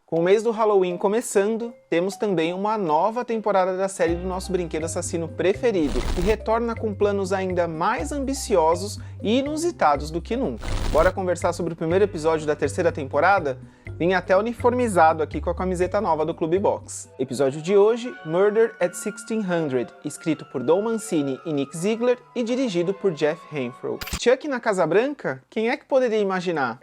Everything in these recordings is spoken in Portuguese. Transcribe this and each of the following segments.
Com o mês do Halloween começando, temos também uma nova temporada da série do nosso brinquedo assassino preferido, que retorna com planos ainda mais ambiciosos e inusitados do que nunca. Bora conversar sobre o primeiro episódio da terceira temporada? Vim até uniformizado aqui com a camiseta nova do Clube Box. Episódio de hoje, Murder at 1600, escrito por Don Mancini e Nick Ziegler e dirigido por Jeff Hanfroe. Chuck na Casa Branca? Quem é que poderia imaginar?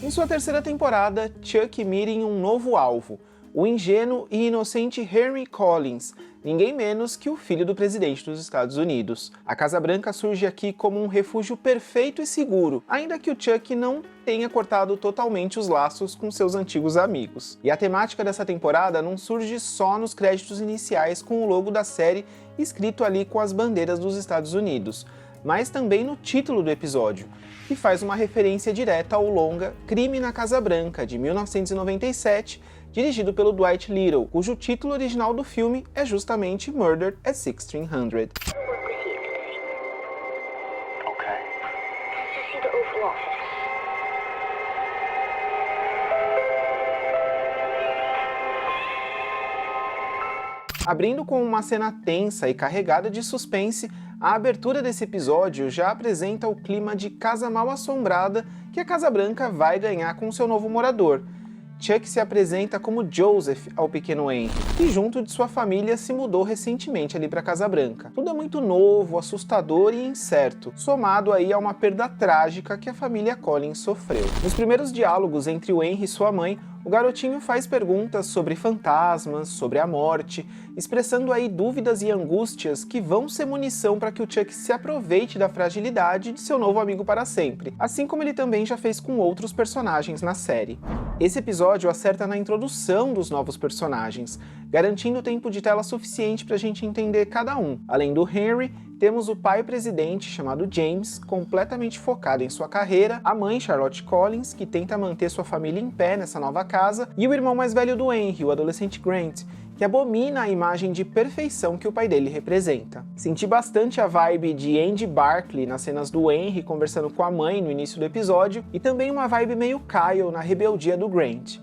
Em sua terceira temporada, Chuck mira em um novo alvo, o ingênuo e inocente Henry Collins, ninguém menos que o filho do presidente dos Estados Unidos. A Casa Branca surge aqui como um refúgio perfeito e seguro, ainda que o Chuck não tenha cortado totalmente os laços com seus antigos amigos. E a temática dessa temporada não surge só nos créditos iniciais com o logo da série escrito ali com as bandeiras dos Estados Unidos, mas também no título do episódio, que faz uma referência direta ao longa Crime na Casa Branca, de 1997, dirigido pelo Dwight Little, cujo título original do filme é justamente Murder at 1600. Abrindo com uma cena tensa e carregada de suspense, a abertura desse episódio já apresenta o clima de casa mal assombrada que a Casa Branca vai ganhar com seu novo morador. Chuck se apresenta como Joseph ao pequeno Henry, que junto de sua família se mudou recentemente ali para Casa Branca. Tudo é muito novo, assustador e incerto, somado aí a uma perda trágica que a família Collins sofreu. Nos primeiros diálogos entre o Henry e sua mãe, o garotinho faz perguntas sobre fantasmas, sobre a morte, expressando aí dúvidas e angústias que vão ser munição para que o Chuck se aproveite da fragilidade de seu novo amigo para sempre, assim como ele também já fez com outros personagens na série. Esse episódio acerta na introdução dos novos personagens, garantindo tempo de tela suficiente para a gente entender cada um. Além do Henry, temos o pai presidente, chamado James, completamente focado em sua carreira, a mãe, Charlotte Collins, que tenta manter sua família em pé nessa nova casa, e o irmão mais velho do Henry, o adolescente Grant, que abomina a imagem de perfeição que o pai dele representa. Senti bastante a vibe de Andy Barclay nas cenas do Henry conversando com a mãe no início do episódio, e também uma vibe meio Kyle na rebeldia do Grant.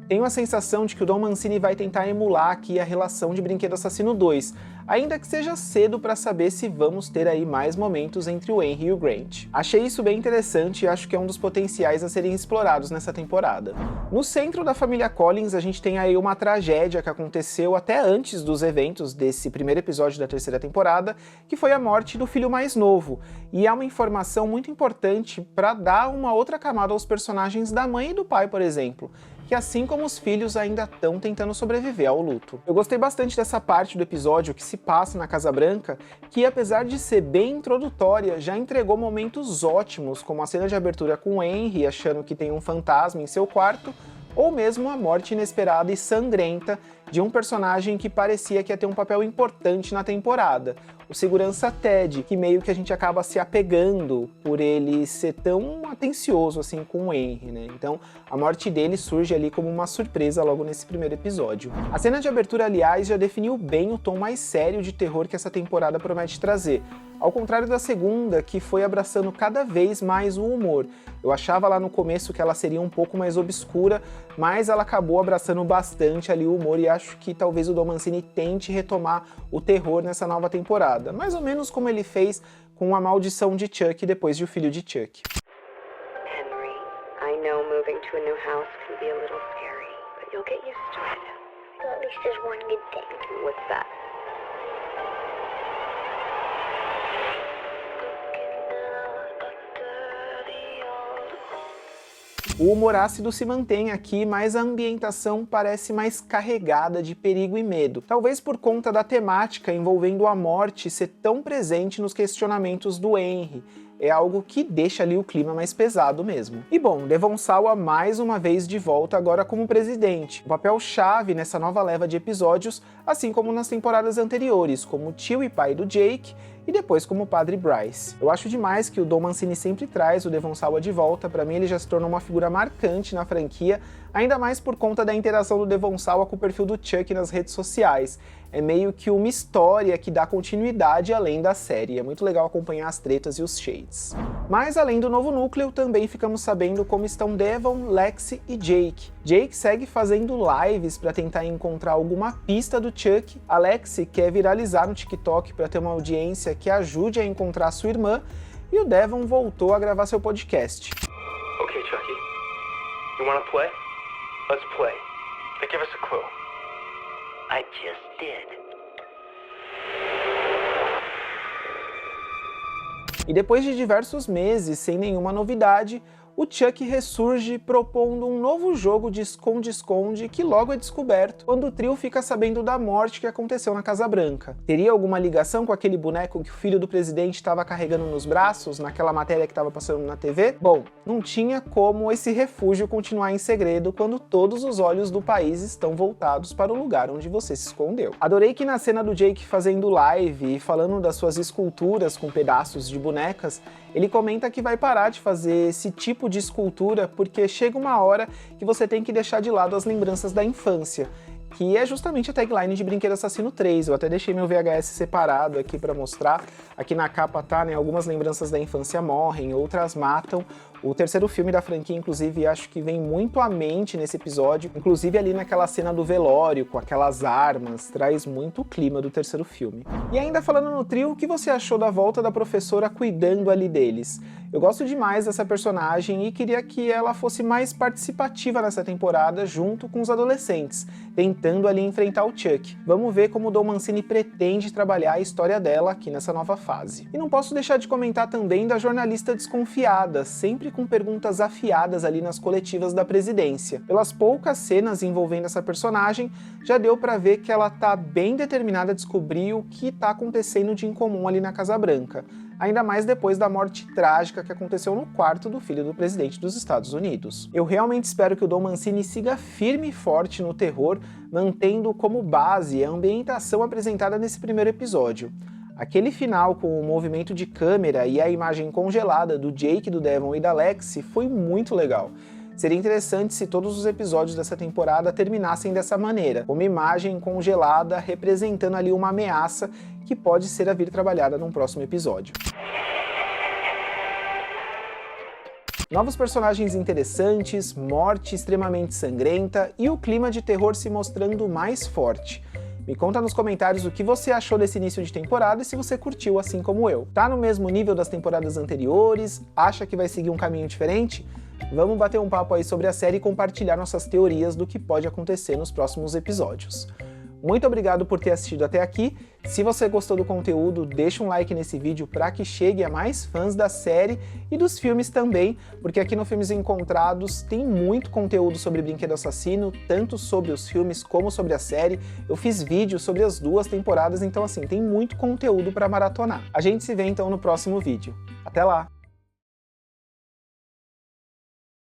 Tenho a sensação de que o Don Mancini vai tentar emular aqui a relação de Brinquedo Assassino 2, ainda que seja cedo para saber se vamos ter aí mais momentos entre o Henry e o Grant. Achei isso bem interessante e acho que é um dos potenciais a serem explorados nessa temporada. No centro da família Collins, a gente tem aí uma tragédia que aconteceu até antes dos eventos desse primeiro episódio da terceira temporada, que foi a morte do filho mais novo, e é uma informação muito importante para dar uma outra camada aos personagens da mãe e do pai, por exemplo, que assim como os filhos ainda estão tentando sobreviver ao luto. Eu gostei bastante dessa parte do episódio que se passa na Casa Branca, que apesar de ser bem introdutória, já entregou momentos ótimos, como a cena de abertura com o Henry achando que tem um fantasma em seu quarto, ou mesmo a morte inesperada e sangrenta de um personagem que parecia que ia ter um papel importante na temporada, o segurança Ted, que meio que a gente acaba se apegando por ele ser tão atencioso assim com o Henry, né? Então a morte dele surge ali como uma surpresa logo nesse primeiro episódio. A cena de abertura, aliás, já definiu bem o tom mais sério de terror que essa temporada promete trazer, ao contrário da segunda, que foi abraçando cada vez mais o humor. Eu achava lá no começo que ela seria um pouco mais obscura, mas ela acabou abraçando bastante ali o humor e acho que talvez o Don Mancini tente retomar o terror nessa nova temporada, mais ou menos como ele fez com A Maldição de Chuck depois de O Filho de Chuck. Henry, I know moving to a new house can be a little scary, but you'll get used to it. Well, at least there's one good thing. What's that? O humor ácido se mantém aqui, mas a ambientação parece mais carregada de perigo e medo. Talvez por conta da temática envolvendo a morte ser tão presente nos questionamentos do Henry. É algo que deixa ali o clima mais pesado mesmo. E bom, Devon Sawa mais uma vez de volta agora como presidente. Um papel chave nessa nova leva de episódios, assim como nas temporadas anteriores, como tio e pai do Jake, e depois como Padre Bryce. Eu acho demais que o Don Mancini sempre traz o Devon Sawa de volta, pra mim ele já se tornou uma figura marcante na franquia, ainda mais por conta da interação do Devon Sawa com o perfil do Chuck nas redes sociais. É meio que uma história que dá continuidade além da série, é muito legal acompanhar as tretas e os shades. Mas além do novo núcleo, também ficamos sabendo como estão Devon, Lexi e Jake. Jake segue fazendo lives para tentar encontrar alguma pista do Chuck, a Lexi quer viralizar no TikTok para ter uma audiência que ajude a encontrar sua irmã, e o Devon voltou a gravar seu podcast. Okay, Chucky. You wanna play? Let's play. Now give us a clue. I just did. E depois de diversos meses sem nenhuma novidade, o Chuck ressurge propondo um novo jogo de esconde-esconde que logo é descoberto quando o trio fica sabendo da morte que aconteceu na Casa Branca. Teria alguma ligação com aquele boneco que o filho do presidente estava carregando nos braços, naquela matéria que estava passando na TV? Bom, não tinha como esse refúgio continuar em segredo quando todos os olhos do país estão voltados para o lugar onde você se escondeu. Adorei que na cena do Jake fazendo live e falando das suas esculturas com pedaços de bonecas, ele comenta que vai parar de fazer esse tipo de escultura porque chega uma hora que você tem que deixar de lado as lembranças da infância, que é justamente a tagline de Brinquedo Assassino 3. Eu até deixei meu VHS separado aqui para mostrar. Aqui na capa tá, né, algumas lembranças da infância morrem, outras matam. O terceiro filme da franquia, inclusive, acho que vem muito à mente nesse episódio, inclusive ali naquela cena do velório, com aquelas armas, traz muito o clima do terceiro filme. E ainda falando no trio, o que você achou da volta da professora cuidando ali deles? Eu gosto demais dessa personagem e queria que ela fosse mais participativa nessa temporada junto com os adolescentes, tentando ali enfrentar o Chuck. Vamos ver como o Don Mancini pretende trabalhar a história dela aqui nessa nova fase. E não posso deixar de comentar também da jornalista desconfiada, sempre com perguntas afiadas ali nas coletivas da presidência. Pelas poucas cenas envolvendo essa personagem, já deu pra ver que ela tá bem determinada a descobrir o que tá acontecendo de incomum ali na Casa Branca. Ainda mais depois da morte trágica que aconteceu no quarto do filho do presidente dos Estados Unidos. Eu realmente espero que o Don Mancini siga firme e forte no terror, mantendo como base a ambientação apresentada nesse primeiro episódio. Aquele final com o movimento de câmera e a imagem congelada do Jake, do Devon e da Lexi foi muito legal. Seria interessante se todos os episódios dessa temporada terminassem dessa maneira, uma imagem congelada representando ali uma ameaça que pode ser a vir trabalhada num próximo episódio. Novos personagens interessantes, morte extremamente sangrenta e o clima de terror se mostrando mais forte. Me conta nos comentários o que você achou desse início de temporada e se você curtiu assim como eu. Tá no mesmo nível das temporadas anteriores? Acha que vai seguir um caminho diferente? Vamos bater um papo aí sobre a série e compartilhar nossas teorias do que pode acontecer nos próximos episódios. Muito obrigado por ter assistido até aqui. Se você gostou do conteúdo, deixa um like nesse vídeo para que chegue a mais fãs da série e dos filmes também, porque aqui no Filmes Encontrados tem muito conteúdo sobre Brinquedo Assassino, tanto sobre os filmes como sobre a série. Eu fiz vídeo sobre as duas temporadas, então assim, tem muito conteúdo para maratonar. A gente se vê então no próximo vídeo. Até lá!